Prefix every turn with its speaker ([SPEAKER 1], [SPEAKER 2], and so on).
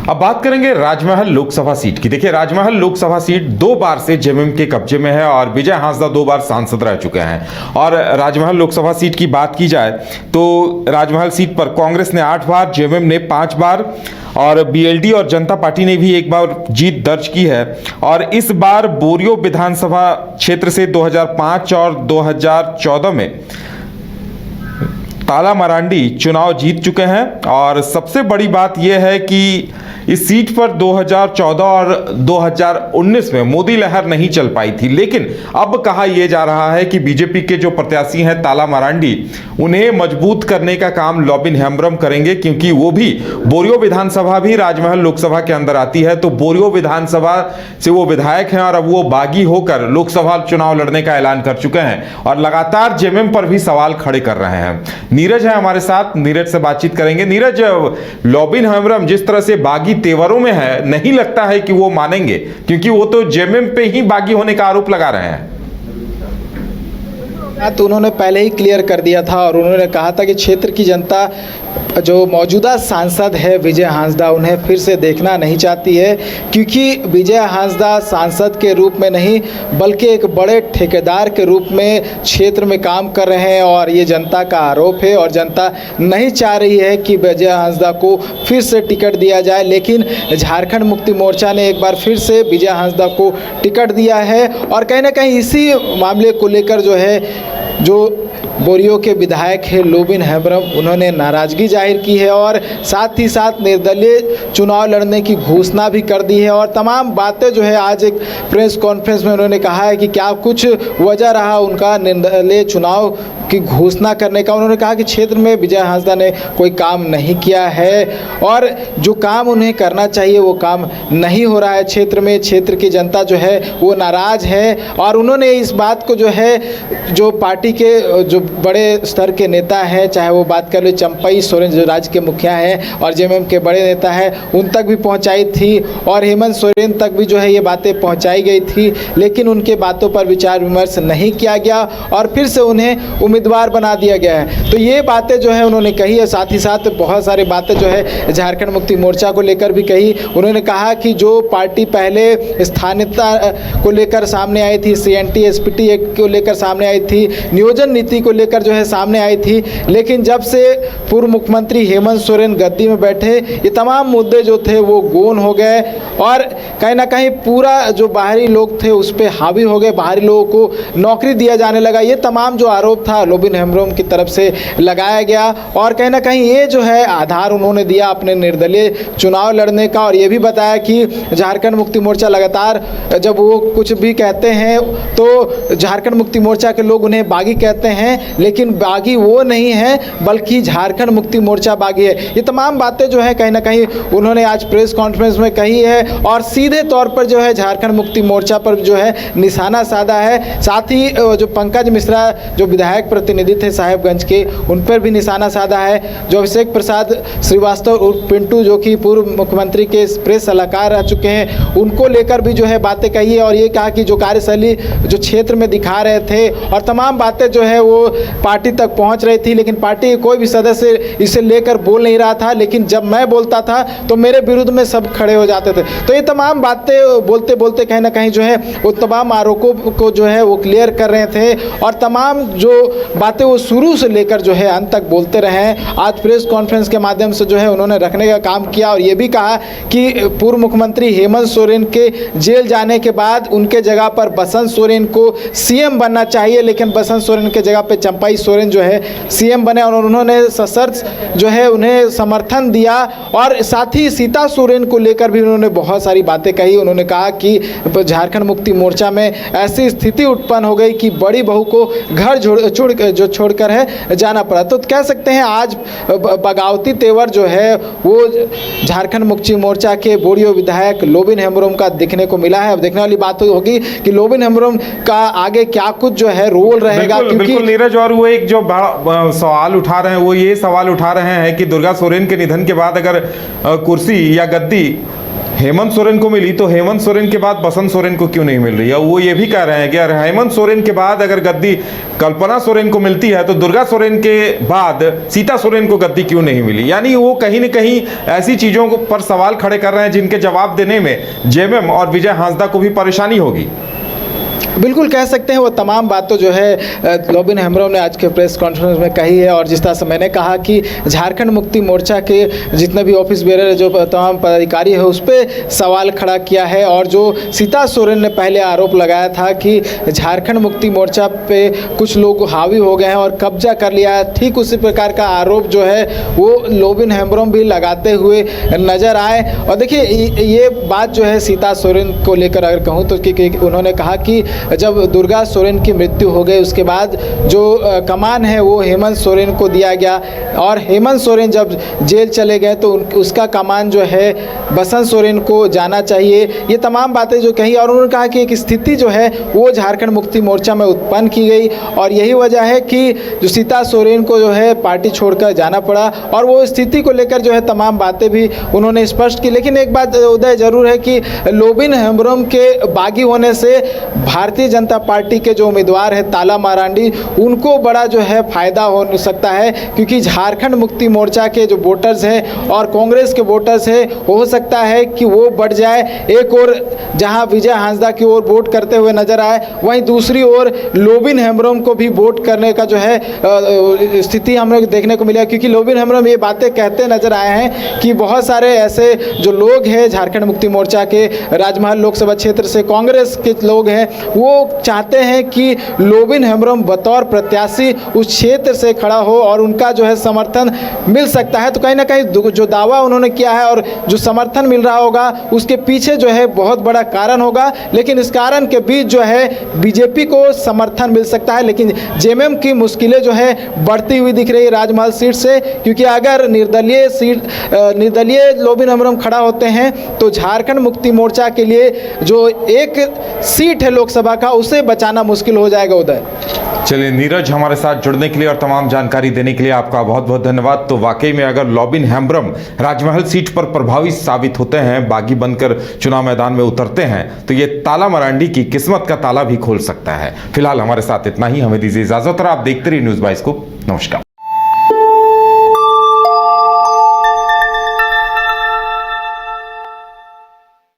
[SPEAKER 1] अब बात करेंगे राजमहल लोकसभा सीट की। देखिए, राजमहल लोकसभा सीट 2 बार से जेएमएम के कब्जे में है और विजय हांसदा 2 बार सांसद रह चुके हैं। और राजमहल लोकसभा सीट की बात की जाए तो राजमहल सीट पर कांग्रेस ने 8 बार, जेएमएम ने 5 बार और बीएलडी और जनता पार्टी ने भी 1 बार जीत दर्ज की है। और इस बार बोरियो विधानसभा क्षेत्र से 2005 और 2014 में ताला मरांडी चुनाव जीत चुके हैं। और सबसे बड़ी बात यह है कि इस सीट पर 2014 और 2019 में मोदी लहर नहीं चल पाई थी, लेकिन अब कहा यह जा रहा है कि बीजेपी के जो प्रत्याशी हैं ताला मरांडी, उन्हें मजबूत करने का काम लोबिन हेम्ब्रम करेंगे, क्योंकि वो भी बोरियो विधानसभा भी राजमहल लोकसभा के अंदर आती है। तो बोरियो विधानसभा से वो विधायक हैं और अब वो बागी होकर लोकसभा चुनाव लड़ने का ऐलान कर चुके हैं और लगातार जेएमएम पर भी सवाल खड़े कर रहे हैं। नीरज है हमारे साथ, नीरज से बातचीत करेंगे। नीरज, लोबिन हेम्ब्रम जिस तरह से बागी तेवरों में है, नहीं लगता है कि वो मानेंगे, क्योंकि वो तो जेएमएम पे ही बागी होने का आरोप लगा रहे हैं।
[SPEAKER 2] तो उन्होंने पहले ही क्लियर कर दिया था और उन्होंने कहा था कि क्षेत्र की जनता जो मौजूदा सांसद है विजय हांसदा, उन्हें फिर से देखना नहीं चाहती है, क्योंकि विजय हांसदा सांसद के रूप में नहीं बल्कि एक बड़े ठेकेदार के रूप में क्षेत्र में काम कर रहे हैं। और ये जनता का आरोप है और जनता नहीं चाह रही है कि विजय हांसदा को फिर से टिकट दिया जाए। लेकिन झारखंड मुक्ति मोर्चा ने एक बार फिर से विजय हांसदा को टिकट दिया है और कहीं ना कहीं इसी मामले को लेकर जो बोरियो के विधायक है लोबिन हेम्ब्रम, उन्होंने नाराज़गी जाहिर की है और साथ ही साथ निर्दलीय चुनाव लड़ने की घोषणा भी कर दी है। और तमाम बातें आज एक प्रेस कॉन्फ्रेंस में उन्होंने कहा है कि क्या कुछ वजह रहा उनका निर्दलीय चुनाव की घोषणा करने का। उन्होंने कहा कि क्षेत्र में विजय हांसदा ने कोई काम नहीं किया है और जो काम उन्हें करना चाहिए वो काम नहीं हो रहा है क्षेत्र में। क्षेत्र की जनता वो नाराज़ है और उन्होंने इस बात को जो पार्टी के जो बड़े स्तर के नेता हैं, चाहे वो बात कर ले चंपई सोरेन जो राज्य के मुखिया हैं और जेएमएम के बड़े नेता हैं, उन तक भी पहुंचाई थी और हेमंत सोरेन तक भी ये बातें पहुंचाई गई थी। लेकिन उनके बातों पर विचार विमर्श नहीं किया गया और फिर से उन्हें उम्मीदवार बना दिया गया है। तो ये बातें उन्होंने कही है। साथ ही साथ बहुत सारी बातें झारखंड मुक्ति मोर्चा को लेकर भी कही। उन्होंने कहा कि जो पार्टी पहले स्थानीयता को लेकर सामने आई थी, CNT SPT एक्ट को लेकर सामने आई थी, नियोजन नीति को लेकर सामने आई थी, लेकिन जब से पूर्व मुख्यमंत्री हेमंत सोरेन गद्दी में बैठे, ये तमाम मुद्दे थे वो गौन हो गए और कहीं ना कहीं पूरा जो बाहरी लोग थे उस पर हावी हो गए। बाहरी लोगों को नौकरी दिया जाने लगा। ये तमाम जो आरोप था लोबिन हेम्ब्रम की तरफ से लगाया गया और कहीं ना कहीं ये आधार उन्होंने दिया अपने निर्दलीय चुनाव लड़ने का। और ये भी बताया कि झारखंड मुक्ति मोर्चा लगातार जब वो कुछ भी कहते हैं तो झारखंड मुक्ति मोर्चा के लोग उन्हें बागी कहते हैं, लेकिन बागी वो नहीं है बल्कि झारखंड मुक्ति मोर्चा बागी है। ये तमाम बातें कहीं ना कहीं उन्होंने आज प्रेस कॉन्फ्रेंस में कही है और सीधे तौर पर झारखंड मुक्ति मोर्चा पर निशाना साधा है। साथ ही जो पंकज मिश्रा जो विधायक प्रतिनिधि थे साहेबगंज के, उन पर भी निशाना साधा है। जो अभिषेक प्रसाद श्रीवास्तव उर्फ पिंटू जो कि पूर्व मुख्यमंत्री के प्रेस सलाहकार रह चुके हैं, उनको लेकर भी बातें कही है और ये कहा कि जो कार्यशैली जो क्षेत्र में दिखा रहे थे और तमाम बातें वो पार्टी तक पहुंच रही थी, लेकिन पार्टी के कोई भी सदस्य इसे लेकर बोल नहीं रहा था। लेकिन जब मैं बोलता था तो मेरे विरुद्ध में सब खड़े हो जाते थे। तो ये तमाम बातें बोलते बोलते कहीं ना कहीं वो तमाम आरोपों को वो क्लियर कर रहे थे और तमाम जो बातें वो शुरू से लेकर अंत तक बोलते रहे। आज प्रेस कॉन्फ्रेंस के माध्यम से उन्होंने रखने का काम किया और ये भी कहा कि पूर्व मुख्यमंत्री हेमंत सोरेन के जेल जाने के बाद उनके जगह पर बसंत सोरेन को CM बनना चाहिए, लेकिन बसंत सोरेन के जगह पे चंपई सोरेन CM बने और उन्होंने सशर्त उन्हें समर्थन दिया। और साथ ही सीता सोरेन को लेकर भी उन्होंने बहुत सारी बातें कही। उन्होंने कहा कि झारखंड मुक्ति मोर्चा में ऐसी स्थिति उत्पन्न हो गई कि बड़ी बहू को घर छोड़कर जाना पड़ा। तो कह सकते हैं आज बगावती तेवर वो झारखंड मुक्ति मोर्चा के बोरियो विधायक लोबिन हेम्ब्रम का देखने को मिला है। अब देखने वाली बात होगी कि लोबिन हेम्ब्रम का आगे क्या कुछ रोल रहेगा।
[SPEAKER 1] बिल्कुल नीरज, और वो एक जो बड़ा सवाल उठा रहे हैं वो ये सवाल उठा रहे हैं कि दुर्गा सोरेन के निधन के बाद अगर कुर्सी या गद्दी हेमंत सोरेन को मिली तो हेमंत सोरेन के बाद बसंत सोरेन को क्यों नहीं मिल रही है? वो ये भी कह रहे हैं कि अगर हेमंत सोरेन के बाद अगर गद्दी कल्पना सोरेन को मिलती है तो दुर्गा सोरेन के बाद सीता सोरेन को गद्दी क्यों नहीं मिली। यानी वो कहीं न कहीं ऐसी चीज़ों पर सवाल खड़े कर रहे हैं जिनके जवाब देने में जेएमएम और विजय हांसदा को भी परेशानी होगी।
[SPEAKER 2] बिल्कुल कह सकते हैं वो तमाम बात तो जो है लॉबिन हेम्ब्रम ने आज के प्रेस कॉन्फ्रेंस में कही है। और जिस तरह से मैंने कहा कि झारखंड मुक्ति मोर्चा के जितने भी ऑफिस बेरर जो तमाम पदाधिकारी है उस पर सवाल खड़ा किया है। और जो सीता सोरेन ने पहले आरोप लगाया था कि झारखंड मुक्ति मोर्चा पे कुछ लोग हावी हो गए हैं और कब्जा कर लिया है, ठीक उसी प्रकार का आरोप जो है वो लॉबिन हेम्ब्रम भी लगाते हुए नजर आए। और देखिए ये बात जो है सीता सोरेन को लेकर अगर कहूँ तो कि उन्होंने कहा कि जब दुर्गा सोरेन की मृत्यु हो गई उसके बाद जो कमान है वो हेमंत सोरेन को दिया गया और हेमंत सोरेन जब जेल चले गए तो उसका कमान जो है बसंत सोरेन को जाना चाहिए। ये तमाम बातें जो कही और उन्होंने कहा कि एक स्थिति जो है वो झारखंड मुक्ति मोर्चा में उत्पन्न की गई और यही वजह है कि जो सीता सोरेन को जो है पार्टी छोड़कर जाना पड़ा। और वो स्थिति को लेकर जो है तमाम बातें भी उन्होंने स्पष्ट की। लेकिन एक बात उदय जरूर है कि लॉबिन हेम्ब्रम के बागी होने से भारतीय जनता पार्टी के जो उम्मीदवार है ताला मारांडी उनको बड़ा जो है फायदा हो सकता है, क्योंकि झारखंड मुक्ति मोर्चा के जो वोटर्स हैं और कांग्रेस के वोटर्स हैं हो सकता है कि वो बढ़ जाए। एक और जहां विजय हांसदा की ओर वोट करते हुए नजर आए वहीं दूसरी ओर लॉबिन हेम्ब्रम को भी वोट करने का जो है स्थिति हम लोग देखने को मिला, क्योंकि लॉबिन हेम्ब्रम ये बातें कहते नजर आए हैं कि बहुत सारे ऐसे जो लोग हैं झारखंड मुक्ति मोर्चा के राजमहल लोकसभा क्षेत्र से कांग्रेस के लोग हैं वो चाहते हैं कि लॉबिन हेम्ब्रम बतौर प्रत्याशी उस क्षेत्र से खड़ा हो और उनका जो है समर्थन मिल सकता है। तो कहीं ना कहीं जो दावा उन्होंने किया है और जो समर्थन मिल रहा होगा उसके पीछे जो है बहुत बड़ा कारण होगा। लेकिन इस कारण के बीच जो है बीजेपी को समर्थन मिल सकता है, लेकिन जेएमएम की मुश्किलें जो है बढ़ती हुई दिख रही है राजमहल सीट से, क्योंकि अगर निर्दलीय लॉबिन हेम्ब्रम खड़ा होते हैं तो झारखंड मुक्ति मोर्चा के लिए जो एक सीट है लोकसभा का उसे बचाना मुश्किल हो जाएगा। उदय
[SPEAKER 1] चलिए नीरज, हमारे साथ जुड़ने के लिए और तमाम जानकारी देने के लिए आपका बहुत बहुत धन्यवाद। तो वाकई में अगर लॉबिन हेम्ब्रम राजमहल सीट पर प्रभावी साबित होते हैं, बागी बनकर चुनाव मैदान में उतरते हैं तो ये ताला मरांडी की किस्मत का ताला भी खोल सकता है। फिलहाल हमारे साथ इतना ही, हमें दीजिए इजाजत और आप देखते रहिए न्यूज़ 22 को। नमस्कार।